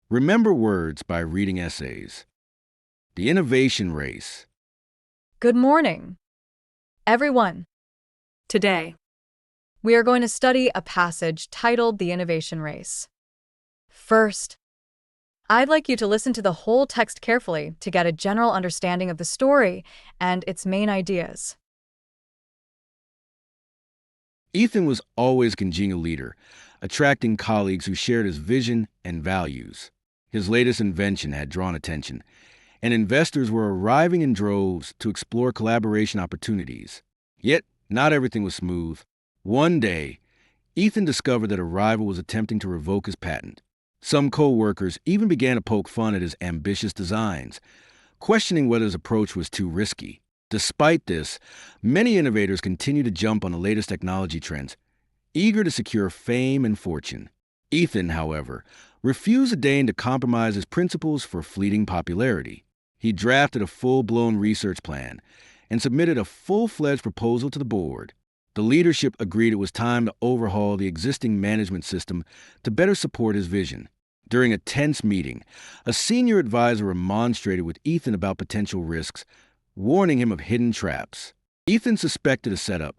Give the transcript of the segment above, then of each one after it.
Remember words by reading essays. The innovation race. Good morning, everyone. Today, we are going to study a passage titled The Innovation Race. First, I'd like you to listen to the whole text carefully to get a general understanding of the story and its main ideas. Ethan was always a congenial leader, attracting colleagues who shared his vision and values. His latest invention had drawn attention, and investors were arriving in droves to explore collaboration opportunities. Yet, not everything was smooth. One day, Ethan discovered that a rival was attempting to revoke his patent. Some co-workers even began to poke fun at his ambitious designs, questioning whether his approach was too risky. Despite this, many innovators continue to jump on the latest technology trends, eager to secure fame and fortune. Ethan, however, refused to deign to compromise his principles for fleeting popularity. He drafted a full-blown research plan and submitted a full-fledged proposal to the board. The leadership agreed it was time to overhaul the existing management system to better support his vision. During a tense meeting, a senior advisor remonstrated with Ethan about potential risks, warning him of hidden traps. Ethan suspected a setup.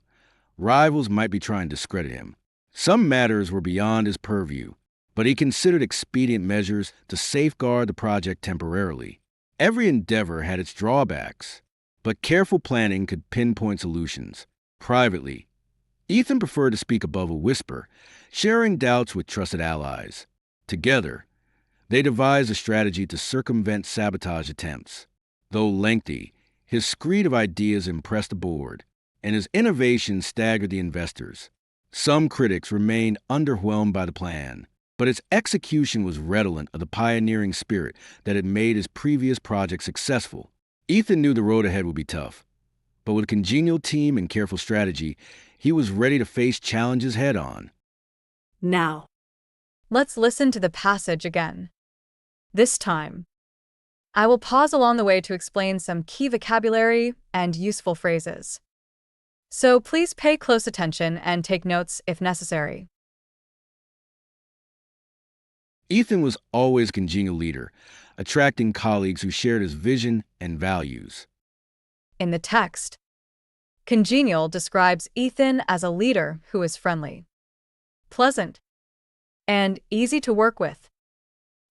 Rivals might be trying to discredit him. Some matters were beyond his purview, but he considered expedient measures to safeguard the project temporarily. Every endeavor had its drawbacks, but careful planning could pinpoint solutions. Privately, Ethan preferred to speak above a whisper, sharing doubts with trusted allies. Together, they devised a strategy to circumvent sabotage attempts. Though lengthy, his screed of ideas impressed the board, and his innovation staggered the investors. Some critics remained underwhelmed by the plan, but its execution was redolent of the pioneering spirit that had made his previous project successful. Ethan knew the road ahead would be tough, but with a congenial team and careful strategy, he was ready to face challenges head-on. Now, let's listen to the passage again. This time, I will pause along the way to explain some key vocabulary and useful phrases. So please pay close attention and take notes if necessary. Ethan was always a congenial leader, attracting colleagues who shared his vision and values. In the text, congenial describes Ethan as a leader who is friendly, pleasant, and easy to work with.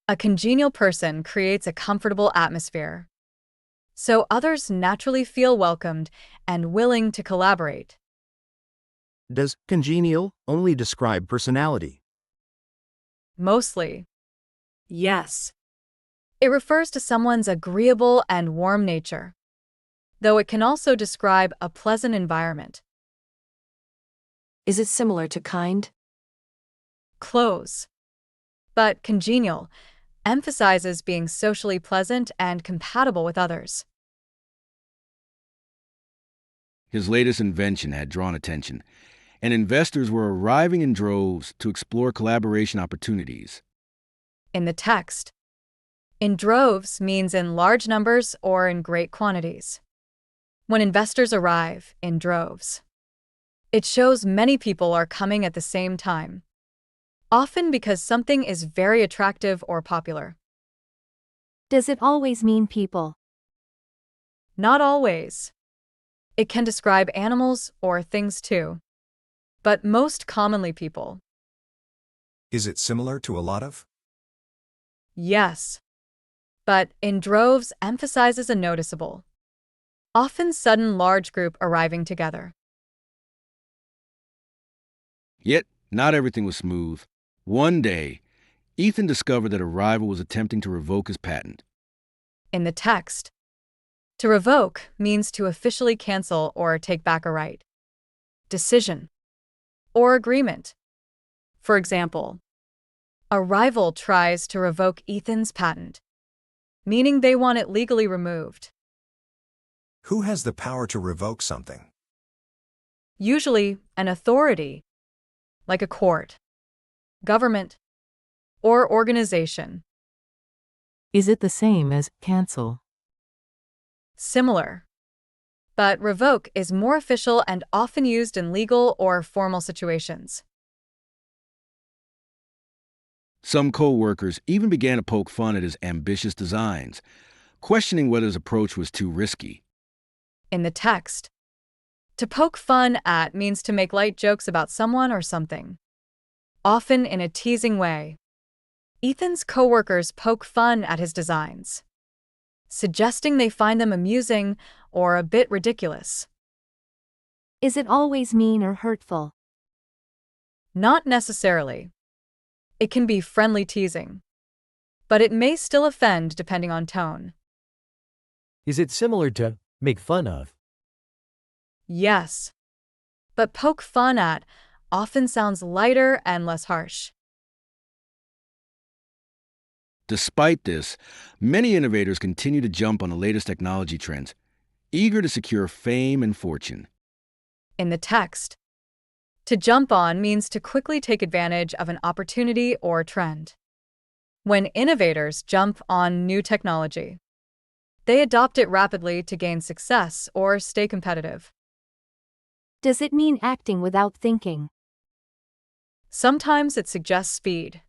A congenial person creates a comfortable atmosphere, so others naturally feel welcomed and willing to collaborate. Does congenial only describe personality? Mostly, yes. It refers to someone's agreeable and warm nature, though it can also describe a pleasant environment. Is it similar to kind? Close, but congenial emphasizes being socially pleasant and compatible with others. His latest invention had drawn attention, and investors were arriving in droves to explore collaboration opportunities. In the text, in droves means in large numbers or in great quantities. When investors arrive in droves, it shows many people are coming at the same time, often because something is very attractive or popular. Does it always mean people? Not always. It can describe animals or things too, but most commonly people. Is it similar to a lot of? Yes, but in droves emphasizes a noticeable, often sudden large group arriving together. Yet, not everything was smooth. One day, Ethan discovered that a rival was attempting to revoke his patent. In the text, to revoke means to officially cancel or take back a right, decision, or agreement. For example, a rival tries to revoke Ethan's patent, meaning they want it legally removed. Who has the power to revoke something? Usually an authority, like a court, government, or organization. Is it the same as cancel? Similar, but revoke is more official and often used in legal or formal situations. Some co-workers even began to poke fun at his ambitious designs, questioning whether his approach was too risky. In the text, to poke fun at means to make light jokes about someone or something, often in a teasing way. Ethan's coworkers poke fun at his designs, suggesting they find them amusing or a bit ridiculous. Is it always mean or hurtful? Not necessarily. It can be friendly teasing, but it may still offend depending on tone. Is it similar to make fun of? Yes, but poke fun at often sounds lighter and less harsh. Despite this, many innovators continue to jump on the latest technology trends, eager to secure fame and fortune. In the text, to jump on means to quickly take advantage of an opportunity or trend. When innovators jump on new technology, they adopt it rapidly to gain success or stay competitive. Does it mean acting without thinking? Sometimes it suggests speed,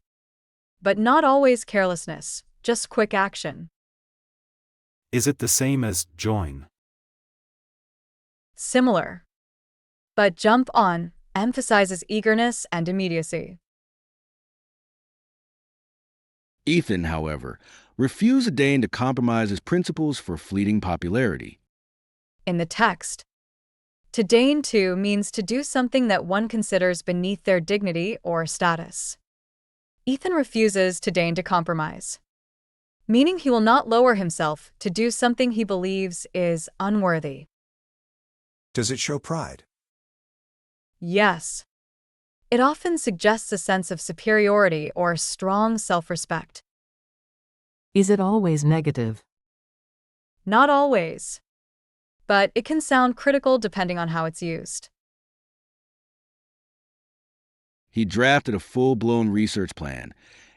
but not always carelessness, just quick action. Is it the same as join? Similar, but jump on emphasizes eagerness and immediacy. Ethan, however, refused to deign to compromise his principles for fleeting popularity. In the text, to deign to means to do something that one considers beneath their dignity or status. Ethan refuses to deign to compromise, meaning he will not lower himself to do something he believes is unworthy. Does it show pride? Yes. It often suggests a sense of superiority or strong self-respect. Is it always negative? Not always, but it can sound critical depending on how it's used. He drafted a full-blown research plan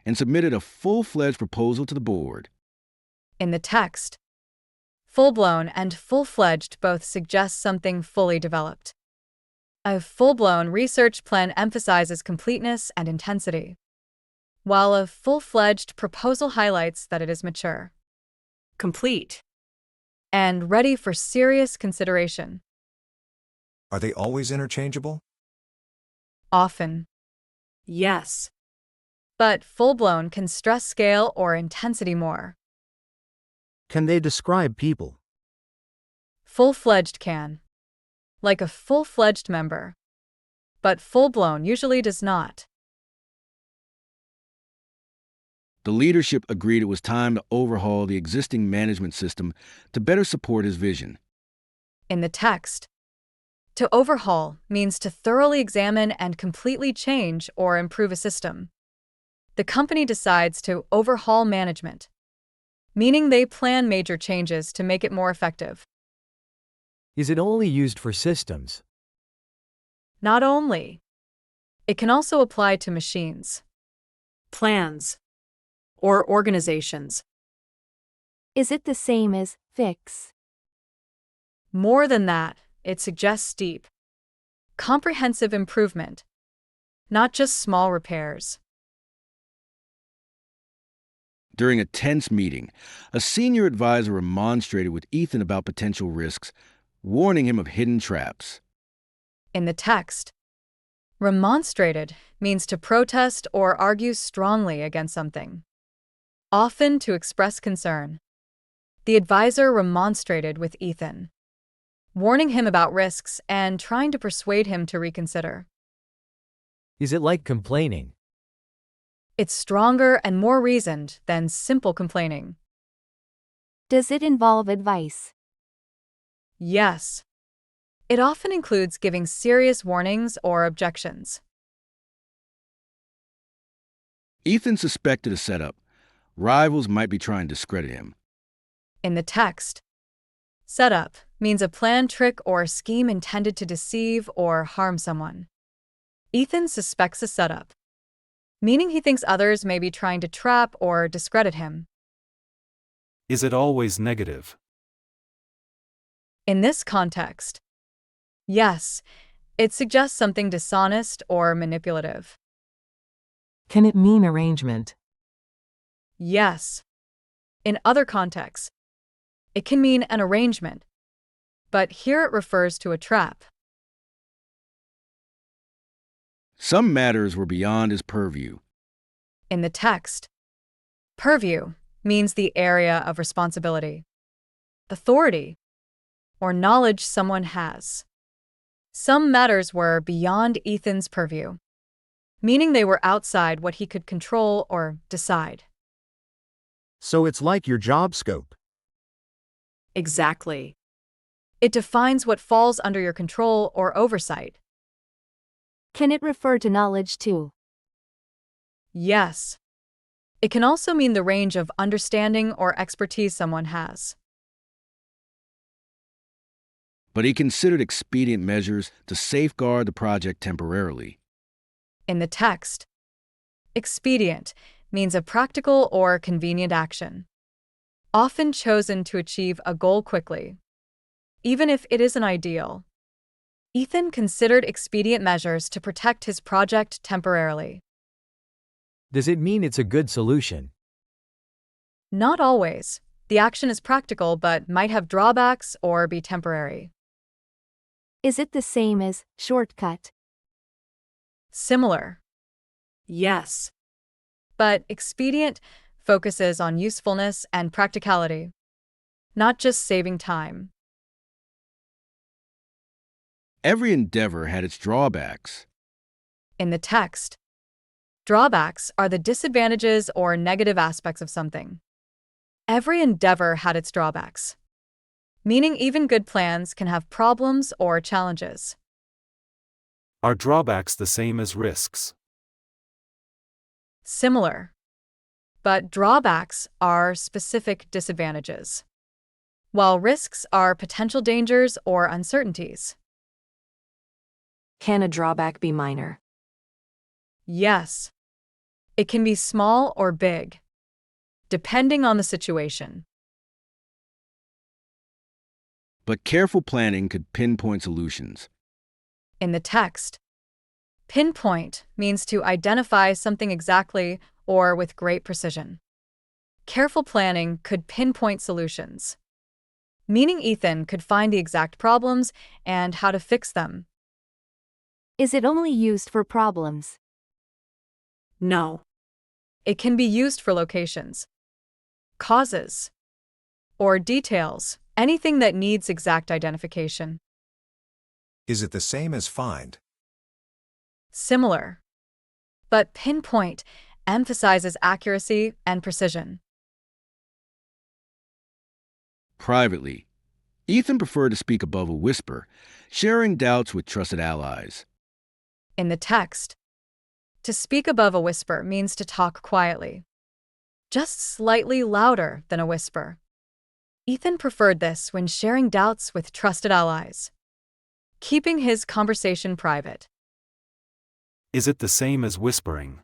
and submitted a full-fledged proposal to the board. In the text, full-blown and full-fledged both suggest something fully developed. A full-blown research plan emphasizes completeness and intensity, while a full-fledged proposal highlights that it is mature, complete, and ready for serious consideration. Are they always interchangeable? Often. Yes. But full-blown can stress scale or intensity more. Can they describe people? Full-fledged can, like a full-fledged member, but full-blown usually does not. The leadership agreed it was time to overhaul the existing management system to better support his vision. In the text, to overhaul means to thoroughly examine and completely change or improve a system. The company decides to overhaul management, meaning they plan major changes to make it more effective. Is it only used for systems? Not only. It can also apply to machines, plans, or organizations. Is it the same as fix? More than that, it suggests deep, comprehensive improvement, not just small repairs. During a tense meeting, a senior advisor remonstrated with Ethan about potential risks, warning him of hidden traps. In the text, remonstrated means to protest or argue strongly against something, often to express concern. The advisor remonstrated with Ethan, warning him about risks and trying to persuade him to reconsider. Is it like complaining? It's stronger and more reasoned than simple complaining. Does it involve advice? Yes. It often includes giving serious warnings or objections. Ethan suspected a setup. Rivals might be trying to discredit him. In the text, setup means a planned trick or scheme intended to deceive or harm someone. Ethan suspects a setup, meaning he thinks others may be trying to trap or discredit him. Is it always negative? In this context, yes, it suggests something dishonest or manipulative. Can it mean arrangement? Yes. In other contexts, it can mean an arrangement, but here it refers to a trap. Some matters were beyond his purview. In the text, purview means the area of responsibility, authority, or knowledge someone has. Some matters were beyond Ethan's purview, meaning they were outside what he could control or decide. So it's like your job scope. Exactly. It defines what falls under your control or oversight. Can it refer to knowledge too? Yes. It can also mean the range of understanding or expertise someone has. But he considered expedient measures to safeguard the project temporarily. In the text, expedient means a practical or convenient action, often chosen to achieve a goal quickly, even if it isn't ideal. Ethan considered expedient measures to protect his project temporarily. Does it mean it's a good solution? Not always. The action is practical but might have drawbacks or be temporary. Is it the same as shortcut? Similar. Yes. But expedient focuses on usefulness and practicality, not just saving time. Every endeavor had its drawbacks. In the text, drawbacks are the disadvantages or negative aspects of something. Every endeavor had its drawbacks, meaning even good plans can have problems or challenges. Are drawbacks the same as risks? Similar. But drawbacks are specific disadvantages, while risks are potential dangers or uncertainties. Can a drawback be minor? Yes. It can be small or big, depending on the situation. But careful planning could pinpoint solutions. In the text, pinpoint means to identify something exactly or with great precision. Careful planning could pinpoint solutions, meaning Ethan could find the exact problems and how to fix them. Is it only used for problems? No. It can be used for locations, causes, or details, anything that needs exact identification. Is it the same as find? Similar. But pinpoint emphasizes accuracy and precision. Privately, Ethan preferred to speak above a whisper, sharing doubts with trusted allies. In the text, to speak above a whisper means to talk quietly, just slightly louder than a whisper. Ethan preferred this when sharing doubts with trusted allies, keeping his conversation private. Is it the same as whispering?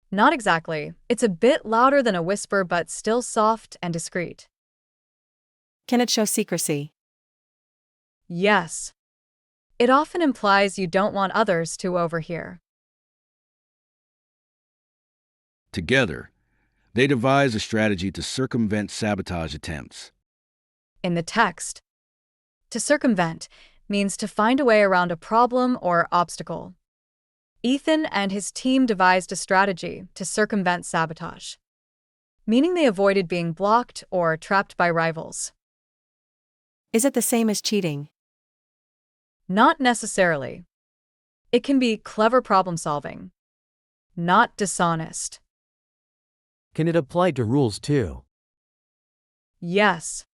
Not exactly. It's a bit louder than a whisper but still soft and discreet. Can it show secrecy? Yes. It often implies you don't want others to overhear. Together, they devised a strategy to circumvent sabotage attempts. In the text, to circumvent means to find a way around a problem or obstacle. Ethan and his team devised a strategy to circumvent sabotage, meaning they avoided being blocked or trapped by rivals. Is it the same as cheating? Not necessarily. It can be clever problem solving, not dishonest. Can it apply to rules too? Yes.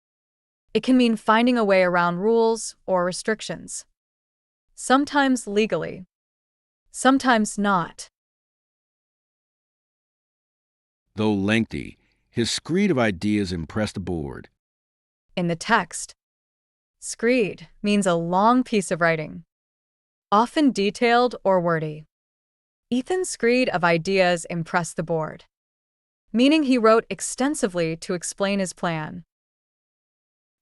It can mean finding a way around rules or restrictions. Sometimes legally, sometimes not. Though lengthy, his screed of ideas impressed the board. In the text, screed means a long piece of writing, often detailed or wordy. Ethan's screed of ideas impressed the board, meaning he wrote extensively to explain his plan.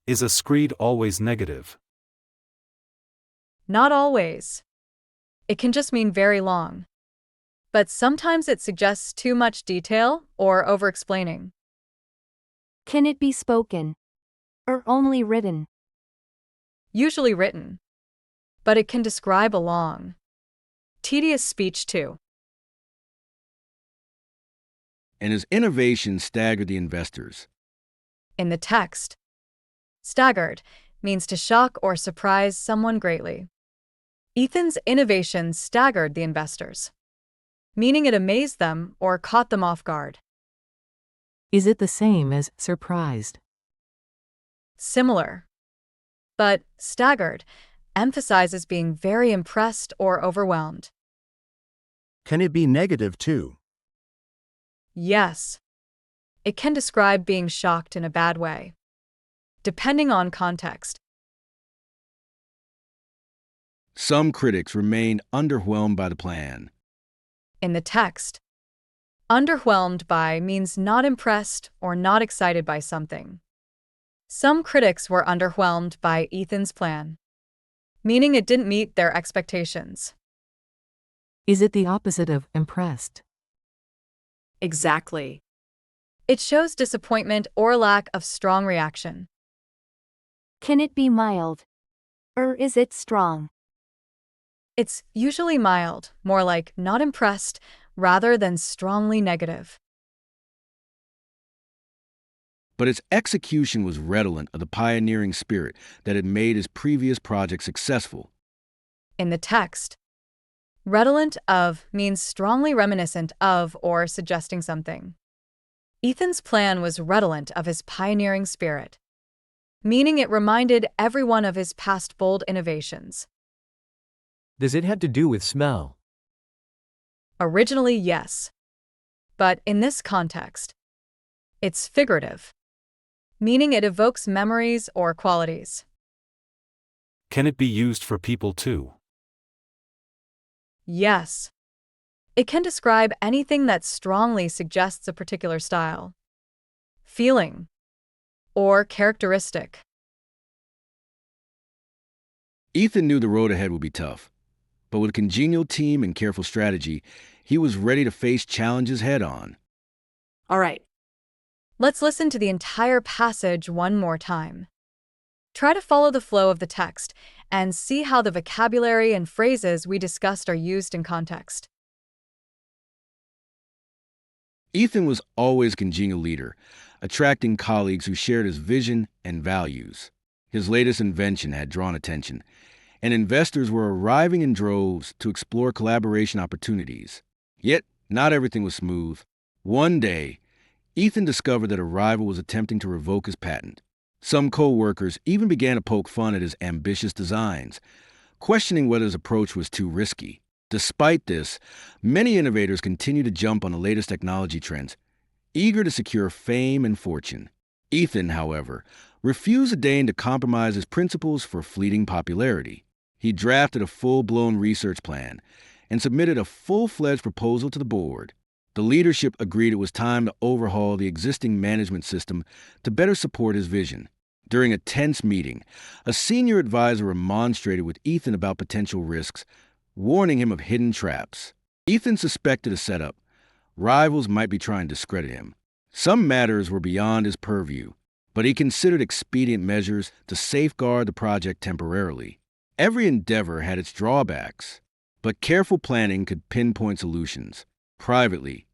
Is a screed always negative? Not always. It can just mean very long. but sometimes it suggests too much detail or over-explaining. Can it be spoken? Or only written? Usually written, but it can describe a long, tedious speech too. And his innovation staggered the investors. In the text, staggered means to shock or surprise someone greatly. Ethan's innovation staggered the investors, meaning it amazed them or caught them off guard. Is it the same as surprised? Similar, but staggered emphasizes being very impressed or overwhelmed. Can it be negative too? Yes, it can describe being shocked in a bad way, depending on context. Some critics remained underwhelmed by the plan. In the text, underwhelmed by means not impressed or not excited by something. Some critics were underwhelmed by Ethan's plan, meaning it didn't meet their expectations. Is it the opposite of impressed? Exactly. It shows disappointment or lack of strong reaction. Can it be mild? Or is it strong? It's usually mild, more like not impressed, rather than strongly negative. But its execution was redolent of the pioneering spirit that had made his previous project successful. In the text, redolent of means strongly reminiscent of or suggesting something. Ethan's plan was redolent of his pioneering spirit, meaning it reminded everyone of his past bold innovations. Does it have to do with smell? Originally, yes. But in this context, it's figurative, meaning it evokes memories or qualities. Can it be used for people too? Yes. It can describe anything that strongly suggests a particular style, feeling, or characteristic. Ethan knew the road ahead would be tough, but with a congenial team and careful strategy, he was ready to face challenges head-on. All right. Let's listen to the entire passage one more time. Try to follow the flow of the text and see how the vocabulary and phrases we discussed are used in context. Ethan was always a congenial leader, attracting colleagues who shared his vision and values. His latest invention had drawn attention, and investors were arriving in droves to explore collaboration opportunities. Yet, not everything was smooth. One day, Ethan discovered that a rival was attempting to revoke his patent. Some co-workers even began to poke fun at his ambitious designs, questioning whether his approach was too risky. Despite this, many innovators continue to jump on the latest technology trends, eager to secure fame and fortune. Ethan, however, refused to deign to compromise his principles for fleeting popularity. He drafted a full-blown research plan and submitted a full-fledged proposal to the board. The leadership agreed it was time to overhaul the existing management system to better support his vision. During a tense meeting, a senior advisor remonstrated with Ethan about potential risks, warning him of hidden traps. Ethan suspected a setup. Rivals might be trying to discredit him. Some matters were beyond his purview, but he considered expedient measures to safeguard the project temporarily. Every endeavor had its drawbacks, but careful planning could pinpoint solutions. Privately,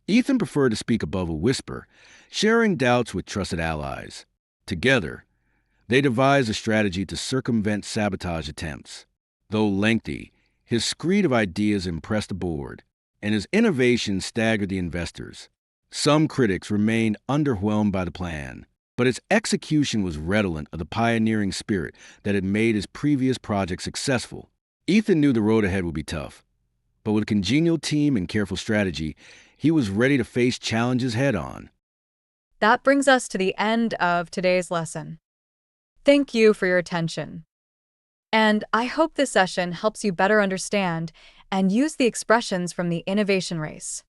Ethan preferred to speak above a whisper, sharing doubts with trusted allies. Together, they devised a strategy to circumvent sabotage attempts. Though lengthy, his screed of ideas impressed the board, and his innovation staggered the investors. Some critics remained underwhelmed by the plan, but its execution was redolent of the pioneering spirit that had made his previous project successful. Ethan knew the road ahead would be tough, but with a congenial team and careful strategy, he was ready to face challenges head-on. That brings us to the end of today's lesson. Thank you for your attention. And I hope this session helps you better understand and use the expressions from the innovation race.